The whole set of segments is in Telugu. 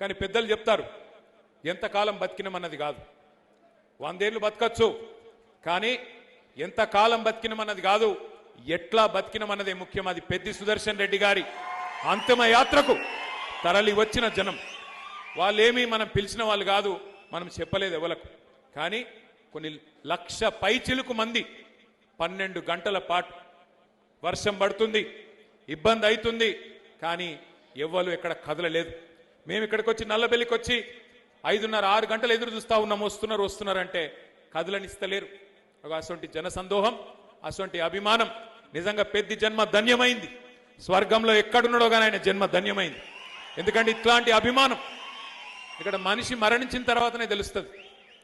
కానీ పెద్దలు చెప్తారు ఎంతకాలం బతికినమన్నది కాదు, 100 ఏళ్ళు బతకచ్చు, కానీ ఎంతకాలం బతికినమన్నది కాదు, ఎట్లా బతికినమన్నదే ముఖ్యం. అది పెద్ది సుదర్శన్ రెడ్డి గారి అంతిమ యాత్రకు తరలి వచ్చిన జనం. వాళ్ళేమీ మనం పిలిచిన వాళ్ళు కాదు, మనం చెప్పలేదు ఎవలకు. కానీ కొన్ని లక్ష పైచిలుకు మంది 12 గంటల పాటు వర్షం పడుతుంది, ఇబ్బంది అవుతుంది, కానీ ఎవ్వరు ఎక్కడ కదలలేదు. మేము ఇక్కడికి వచ్చి నల్లబెల్లికి వచ్చి 5:30-6 గంటలు ఎదురు చూస్తా ఉన్నాం, వస్తున్నారంటే కదలనిస్తలేరు. అటువంటి జనసందోహం, అటువంటి అభిమానం నిజంగా పెద్ది జన్మ ధన్యమైంది. స్వర్గంలో ఎక్కడున్నాడో కానీ ఆయన జన్మ ధన్యమైంది. ఎందుకంటే ఇట్లాంటి అభిమానం ఇక్కడ మనిషి మరణించిన తర్వాతనే తెలుస్తుంది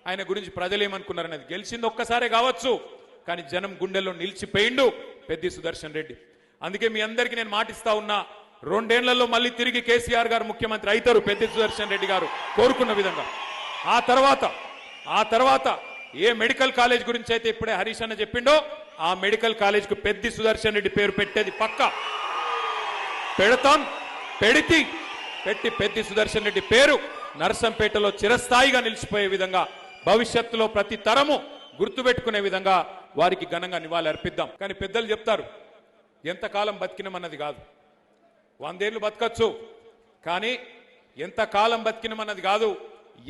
ఆయన గురించి ప్రజలు ఏమనుకున్నారనేది. గెలిచింది ఒక్కసారే కావచ్చు, కానీ జనం గుండెల్లో నిలిచిపోయిండు పెద్ది సుదర్శన్ రెడ్డి. అందుకే మీ అందరికీ నేను మాటిస్తా ఉన్నా, 2 ఏళ్లలో మళ్ళీ తిరిగి కేసీఆర్ గారు ముఖ్యమంత్రి అవుతారు పెద్ది సుదర్శన్ రెడ్డి గారు కోరుకున్న విధంగా. ఆ తర్వాత ఏ మెడికల్ కాలేజ్ గురించి అయితే ఇప్పుడే హరీష్ అన్న చెప్పిండో ఆ మెడికల్ కాలేజ్ కు పెద్ది సుదర్శన్ రెడ్డి పేరు పెట్టేది పక్కా పెట్టి పెద్ది సుదర్శన్ రెడ్డి పేరు నర్సంపేటలో చిరస్థాయిగా నిలిచిపోయే విధంగా, భవిష్యత్తులో ప్రతి తరము గుర్తుపెట్టుకునే విధంగా వారికి ఘనంగా నివాళి అర్పిద్దాం. కానీ పెద్దలు చెప్తారు ఎంతకాలం బతికినమన్నది కాదు, 100 ఏళ్ళు బతకచ్చు, కానీ ఎంతకాలం బతికినమన్నది కాదు,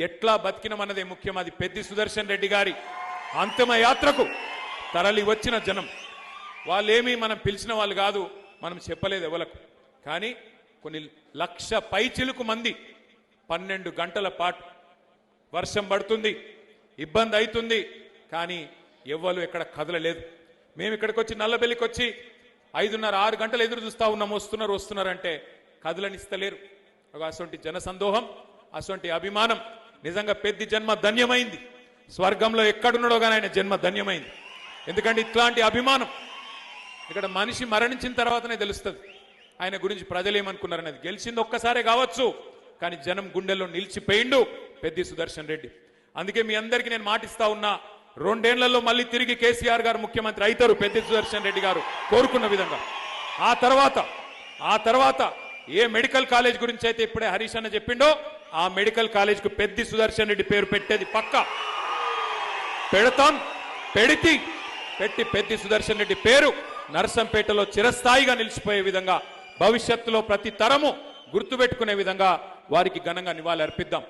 ఎట్లా బతికినమన్నదే ముఖ్యం. అది పెద్ది సుదర్శన్ రెడ్డి గారి అంతిమ యాత్రకు తరలి వచ్చిన జనం. వాళ్ళేమీ మనం పిలిచిన వాళ్ళు కాదు, మనం చెప్పలేదు ఎవలకు. కానీ కొన్ని లక్ష పైచిలుకు మంది 12 గంటల పాటు వర్షం పడుతుంది, ఇబ్బంది అవుతుంది, కానీ ఎవ్వరు ఎక్కడ కదలలేదు. మేము ఇక్కడికి వచ్చి నల్లబెల్లికి వచ్చి 5:30-6 గంటలు ఎదురు చూస్తా ఉన్నాం, వస్తున్నారంటే కదలనిస్తలేరు. అటువంటి జనసందోహం, అటువంటి అభిమానం నిజంగా పెద్ది జన్మ ధన్యమైంది. స్వర్గంలో ఎక్కడున్నాడో కానీ ఆయన జన్మ ధన్యమైంది. ఎందుకంటే ఇట్లాంటి అభిమానం ఇక్కడ మనిషి మరణించిన తర్వాతనే తెలుస్తుంది ఆయన గురించి ప్రజలు ఏమనుకున్నారనేది. గెలిచింది ఒక్కసారే కావచ్చు, కానీ జనం గుండెల్లో నిలిచిపోయిండు పెద్ది సుదర్శన్ రెడ్డి. అందుకే మీ అందరికీ నేను మాటిస్తా ఉన్నా, 2 ఏళ్లలో మళ్ళీ తిరిగి కేసీఆర్ గారు ముఖ్యమంత్రి అవుతారు పెద్ది సుదర్శన్ రెడ్డి గారు కోరుకున్న విధంగా. ఆ తర్వాత ఏ మెడికల్ కాలేజ్ గురించి అయితే ఇప్పుడే హరీష్ అన్న చెప్పిండో ఆ మెడికల్ కాలేజ్ కు పెద్ది సుదర్శన్ రెడ్డి పేరు పెట్టేది పక్కా పెట్టి పెద్ది సుదర్శన్ రెడ్డి పేరు నర్సంపేటలో చిరస్థాయిగా నిలిచిపోయే విధంగా, భవిష్యత్తులో ప్రతి తరము గుర్తుపెట్టుకునే విధంగా వారికి ఘనంగా నివాళి అర్పిద్దాం.